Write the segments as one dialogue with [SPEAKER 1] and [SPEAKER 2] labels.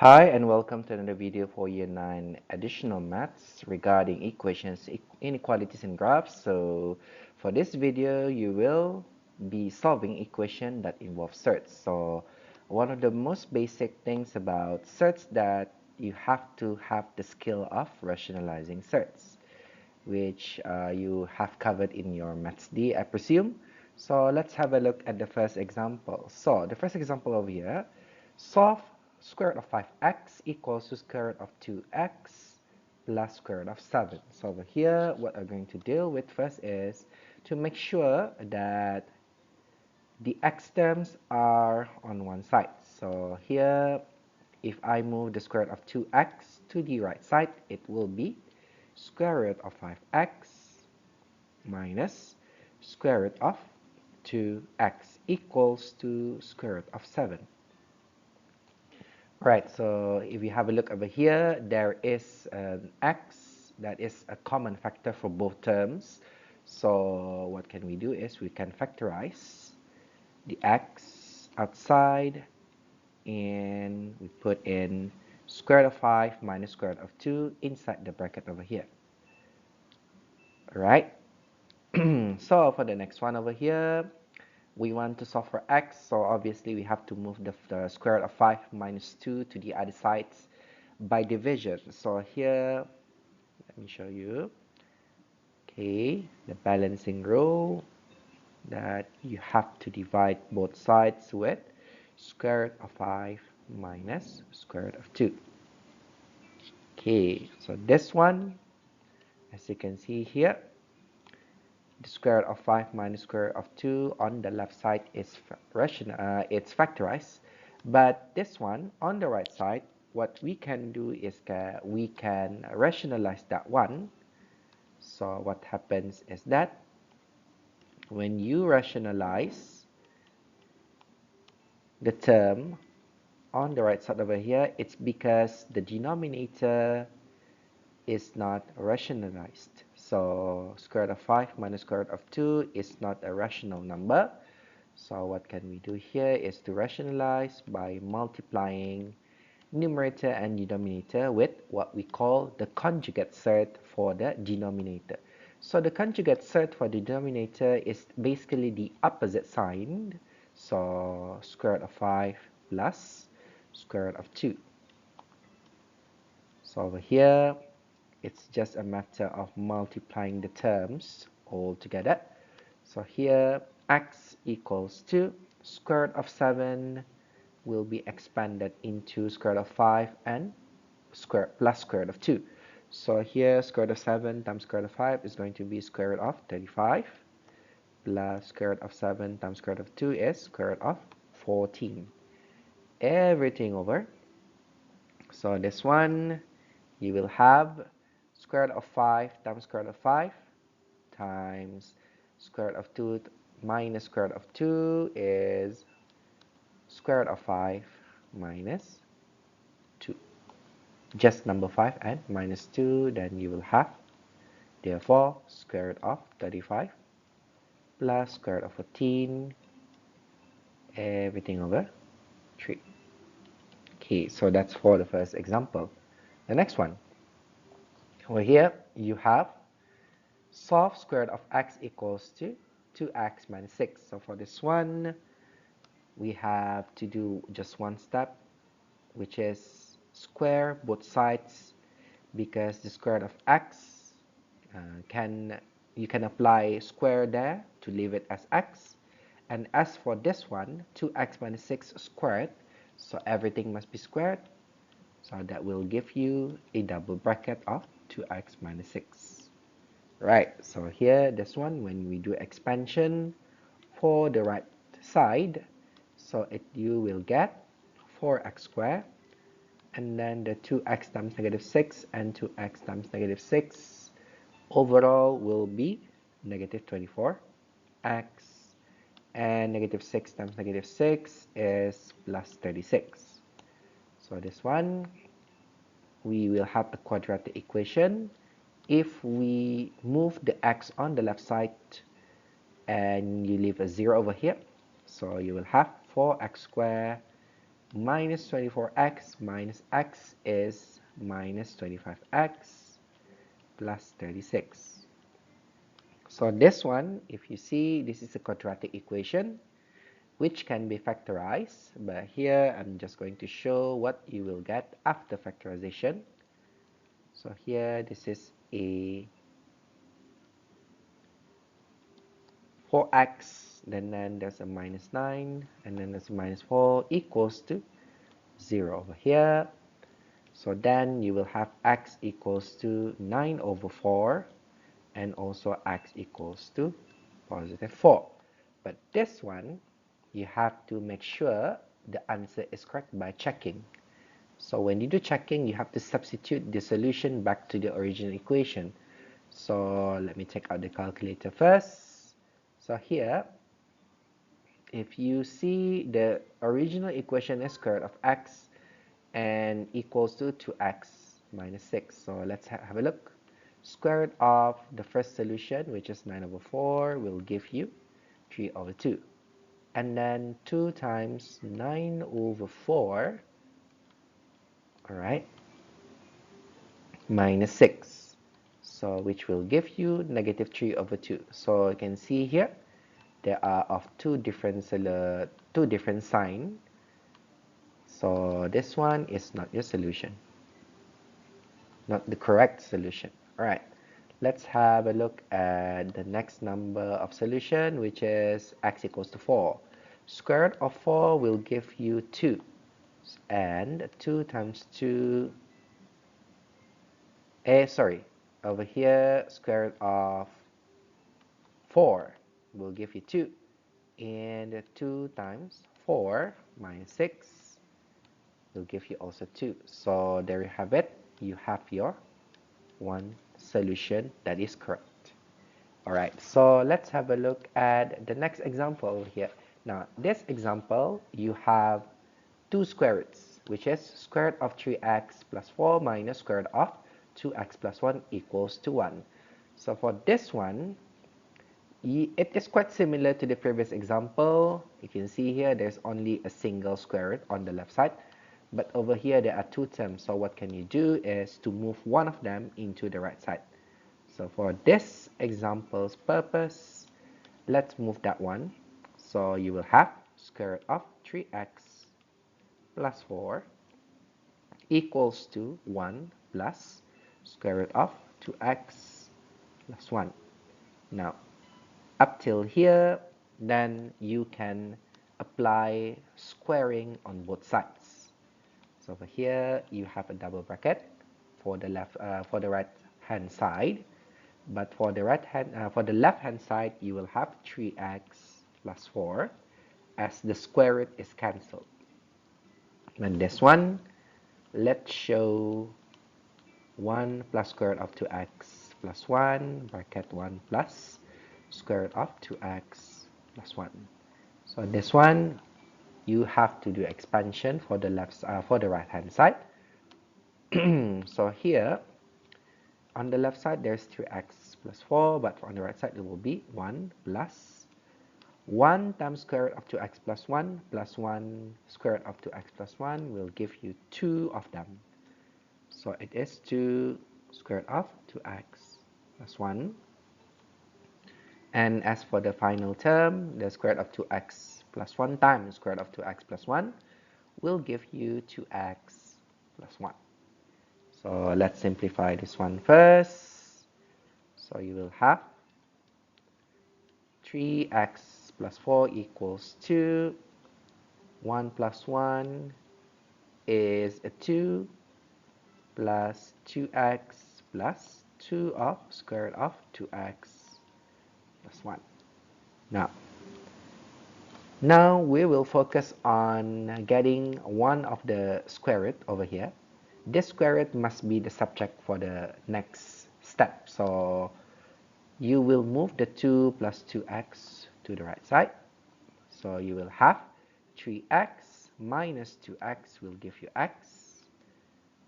[SPEAKER 1] Hi and welcome to another video for Year 9 additional maths regarding equations, inequalities and graphs. So for this video, you will be solving equation that involve surds. So one of the most basic things about surds that you have to have the skill of rationalizing surds, which you have covered in your Maths D, I presume. So let's have a look at the first example. So the first example over here, solve square root of 5x equals to square root of 2x plus square root of 7. So over here, what I'm going to deal with first is to make sure that the x terms are on one side. So here, if I move the square root of 2x to the right side, it will be square root of 5x minus square root of 2x equals to square root of 7. Right, so if you have a look over here, there is an x that is a common factor for both terms. So what can we do is we can factorize the x outside and we put in square root of 5 minus square root of 2 inside the bracket over here. Alright, so for the next one over here, we want to solve for x, so obviously we have to move the square root of 5 minus 2 to the other sides by division. So here, let me show you. Okay, the balancing rule that you have to divide both sides with square root of 5 minus square root of 2. Okay, so this one, as you can see here, the square root of 5 minus square root of 2 on the left side is it's factorized. But this one on the right side, what we can do is we can rationalize that one. So what happens is that when you rationalize the term on the right side over here, it's because the denominator is not rationalized. So square root of 5 minus square root of 2 is not a rational number. So what can we do here is to rationalize by multiplying numerator and denominator with what we call the conjugate surd for the denominator. So the conjugate surd for the denominator is basically the opposite sign. So square root of 5 plus square root of 2. So over here, it's just a matter of multiplying the terms all together. So here, x equals to square root of 7 will be expanded into square root of 5 and plus square root of 2. So here, square root of 7 times square root of 5 is going to be square root of 35 plus square root of 7 times square root of 2 is square root of 14. Everything over. So this one, you will have square root of 5 times square root of 5 times square root of 2 minus square root of 2 is square root of 5 minus 2. Just number 5 and minus 2, then you will have, therefore, square root of 35 plus square root of 14, everything over 3. Okay, so that's for the first example. The next one, over here, you have solve square root of x equals to 2x minus 6. So for this one, we have to do just one step, which is square both sides, because the square root of x you can apply square there to leave it as x. And as for this one, 2x minus 6 squared, so everything must be squared. So that will give you a double bracket of 2x minus 6. Right, so here, this one, when we do expansion for the right side, so you will get 4x squared, and then the 2x times negative 6 and 2x times negative 6 overall will be negative 24x, and negative 6 times negative 6 is plus 36. So this one, we will have a quadratic equation if we move the x on the left side and you leave a 0 over here. So you will have 4x squared minus 24x minus x is minus 25x plus 36. So this one, if you see, this is a quadratic equation which can be factorized, but here I'm just going to show what you will get after factorization. So here this is a 4x, then there's a minus 9, and then there's a minus 4 equals to 0 over here. So then you will have x equals to 9 over 4, and also x equals to positive 4. But this one, you have to make sure the answer is correct by checking. So when you do checking, you have to substitute the solution back to the original equation. So let me take out the calculator first. So here, if you see the original equation is square root of x and equals to 2x minus 6. So let's have a look. Square root of the first solution, which is 9 over 4, will give you 3 over 2. And then 2 times 9 over 4, all right, minus 6. So which will give you negative 3 over 2. So you can see here, there are of two different signs. So this one is not your solution, not the correct solution. All right, let's have a look at the next number of solution, which is x equals to 4. Square root of 4 will give you 2, and 2 times 2, over here, square root of 4 will give you 2, and 2 times 4 minus 6 will give you also 2. So there you have it. You have your one solution that is correct. Alright, so let's have a look at the next example over here. Now, this example, you have two square roots, which is square root of 3x plus 4 minus square root of 2x plus 1 equals to 1. So for this one, it is quite similar to the previous example. You can see here there's only a single square root on the left side, but over here there are two terms. So what can you do is to move one of them into the right side. So for this example's purpose, let's move that one. So you will have square root of 3x plus 4 equals to 1 plus square root of 2x plus 1. Now, up till here, then you can apply squaring on both sides. So over here, you have a double bracket for the right hand side, but for the left hand side, you will have 3x plus 4 as the square root is cancelled. And this one, let's show 1 plus square root of 2x plus 1 bracket 1 plus square root of 2x plus 1. So this one, you have to do expansion for the right hand side. So here, on the left side, there's 3x plus 4, but on the right side, it will be 1 plus 1 times square root of 2x plus 1 plus 1 square root of 2x plus 1 will give you 2 of them. So it is 2 square root of 2x plus 1. And as for the final term, the square root of 2x plus 1 times square root of 2x plus 1 will give you 2x plus 1. So let's simplify this one first. So you will have 3x plus 4 equals 2. 1 plus 1 is a 2 plus 2x plus 2 of square root of 2x plus 1. Now we will focus on getting one of the square root over here. This square root must be the subject for the next step. So you will move the 2 plus 2x to the right side. So you will have 3x minus 2x will give you x,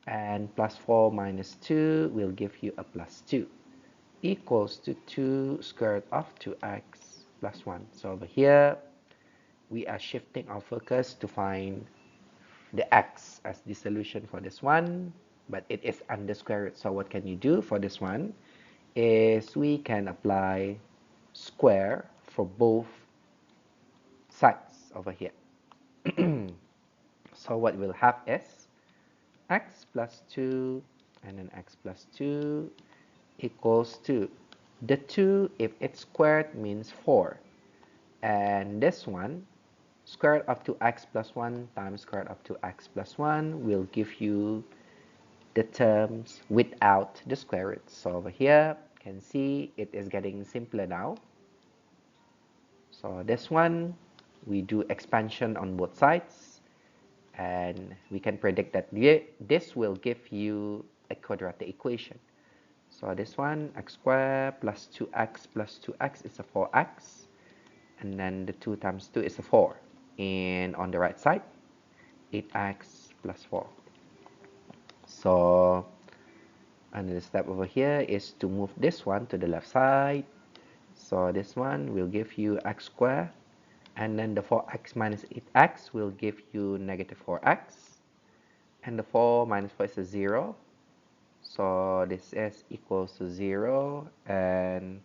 [SPEAKER 1] and plus 4 minus 2 will give you a plus 2, equals to 2 square root of 2x plus 1. So over here, we are shifting our focus to find the x as the solution for this one, but it is under square root. So what can you do for this one is we can apply square for both sides over here. So what we'll have is x plus 2 and then x plus 2 equals to the 2, if it's squared, means 4. And this one, square root of 2x plus 1 times square root of 2x plus 1 will give you the terms without the square root. So over here, you can see it is getting simpler now. So this one, we do expansion on both sides, and we can predict that this will give you a quadratic equation. So this one, x squared plus 2x plus 2x is a 4x, and then the 2 times 2 is a 4. And on the right side, 8x plus 4. So another step over here is to move this one to the left side. So this one will give you x squared, and then the 4x minus 8x will give you negative 4x, and the 4 minus 4 is a 0. So this is equals to 0, and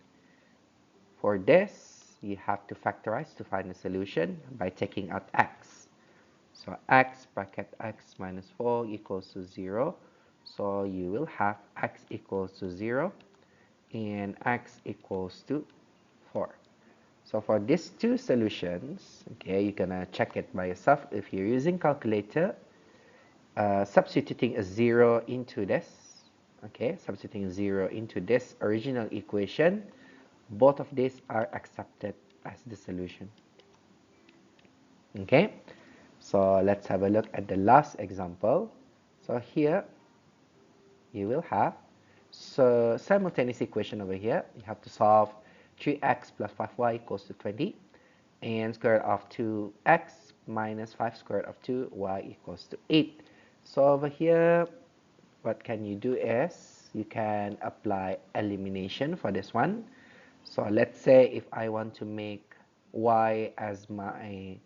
[SPEAKER 1] for this, you have to factorize to find the solution by taking out x. So x bracket x minus 4 equals to 0. So you will have x equals to 0 and x equals to 4. So for these two solutions, okay, you're gonna check it by yourself if you're using calculator. Substituting a 0 into this, okay, substituting 0 into this original equation, both of these are accepted as the solution. Okay, so let's have a look at the last example. So here you will have simultaneous equation over here. You have to solve 3x plus 5y equals to 20, and square root of 2x minus 5 square root of 2y equals to 8. So over here, what can you do is you can apply elimination for this one. So let's say if I want to make y as my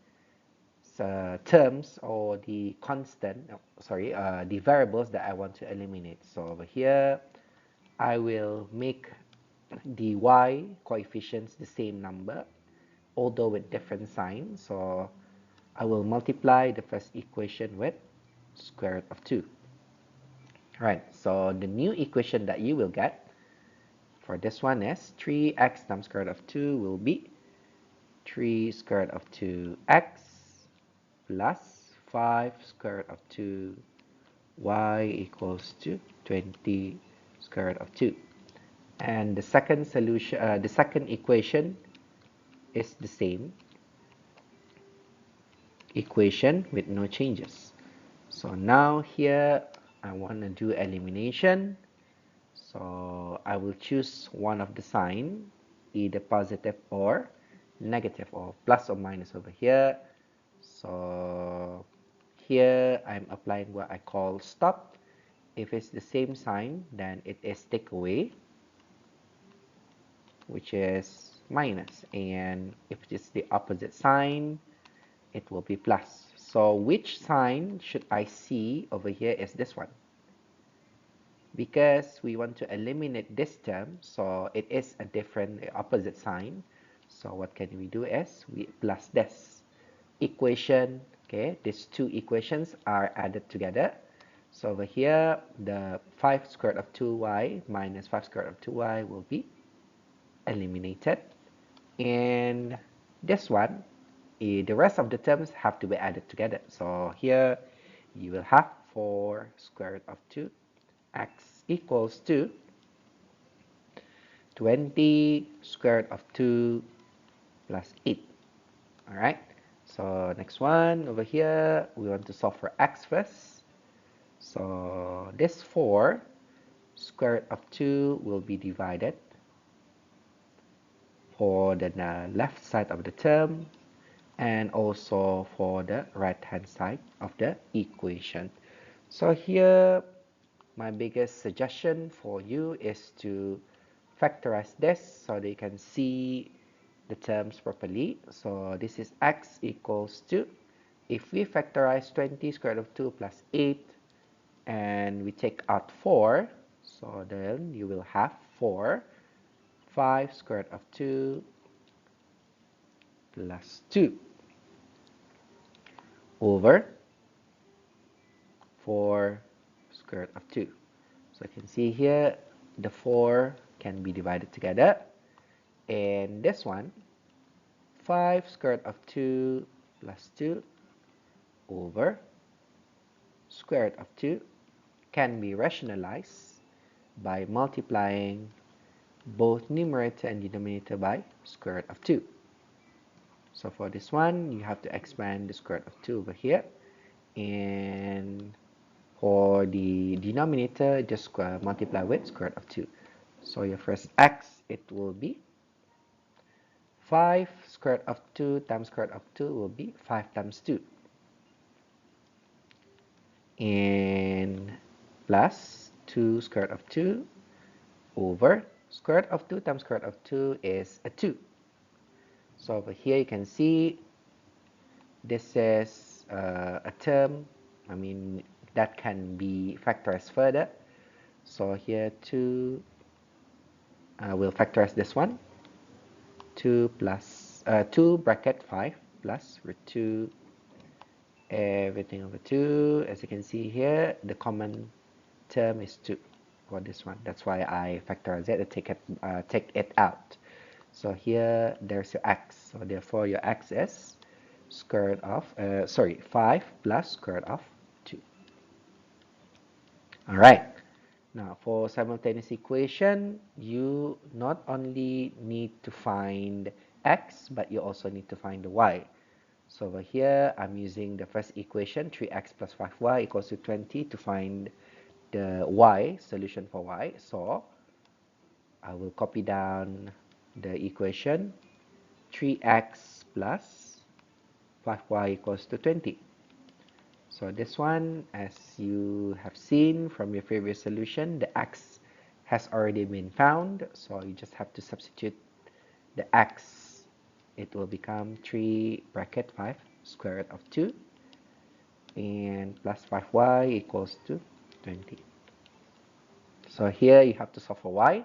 [SPEAKER 1] terms or the constant, the variables that I want to eliminate. So over here, I will make the y coefficients the same number, although with different signs. So I will multiply the first equation with square root of 2. Right, so the new equation that you will get for this one is 3x times square root of 2 will be 3 square root of 2x plus 5 square root of 2y equals to 20 square root of 2. And the second solution, the second equation is the same equation with no changes. So now here I want to do elimination. So I will choose one of the sign, either positive or negative, or plus or minus over here. So here I'm applying what I call stop. If it's the same sign, then it is take away, which is minus. And if it's the opposite sign, it will be plus. So which sign should I see over here is this one. Because we want to eliminate this term, so it is a different opposite sign. So what can we do is we plus this equation. Okay, these two equations are added together. So over here, the 5 square root of 2y minus 5 square root of 2y will be eliminated. And this one, the rest of the terms have to be added together. So here you will have 4 square root of 2x equals to 20 square root of 2 plus 8. Alright, so next one over here, we want to solve for x first. So this 4 square root of 2 will be divided for the left side of the term and also for the right hand side of the equation. So here my biggest suggestion for you is to factorize this so that you can see the terms properly. So this is x equals to if we factorize 20 square root of 2 plus 8, and we take out 4, so then you will have 5 square root of 2 plus 2 over 4 square root of 2. So you can see here the 4 can be divided together, and this one 5 square root of 2 plus 2 over square root of 2 can be rationalized by multiplying both numerator and denominator by square root of 2. So for this one, you have to expand the square root of 2 over here, and for the denominator, just multiply with square root of 2. So your first x, it will be 5 square root of 2 times square root of 2 will be 5 times 2. And plus 2 square root of 2 over square root of 2 times square root of 2 is a 2. So over here you can see this is a term, that can be factorized further. So here 2, we'll factorize this one. 2 plus 2 bracket 5 plus root 2 everything over 2. As you can see here, the common term is 2 for this one. That's why I factorize it and take it out. So here there's your x. So therefore your x is square root of 5 plus square root of 2. All right. Now for simultaneous equation, you not only need to find x, but you also need to find the y. So over here, I'm using the first equation, 3x plus 5y equals to 20 to find the y, solution for y. So I will copy down the equation, 3x plus 5y equals to 20. So this one, as you have seen from your previous solution, the x has already been found. So you just have to substitute the x. It will become 3 bracket 5 square root of 2 and plus 5y equals to 20. So here you have to solve for y.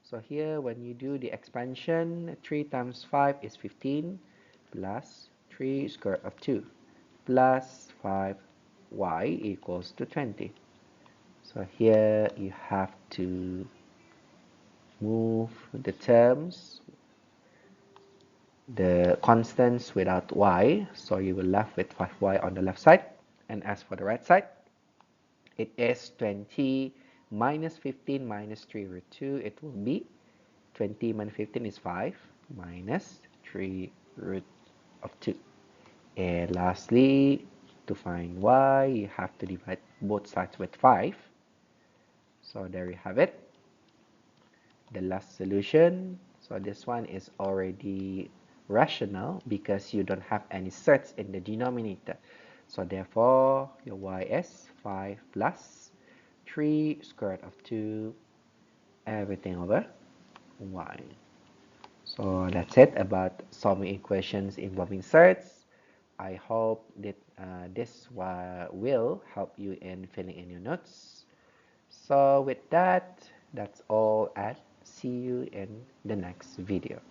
[SPEAKER 1] So here when you do the expansion, 3 times 5 is 15 plus 3 square root of 2 plus 5y equals to 20. So here you have to move the terms, the constants without y, so you will left with 5y on the left side. And as for the right side, it is 20 minus 15 minus 3 root 2. It will be 20 minus 15 is 5 minus 3 root of 2. And lastly, to find y, you have to divide both sides with 5. So there you have it, the last solution. So this one is already rational because you don't have any surds in the denominator. So therefore, your y is 5 plus 3 square root of 2, everything over y. So that's it about solving equations involving surds. I hope that this will help you in filling in your notes. So with that, that's all, and see you in the next video.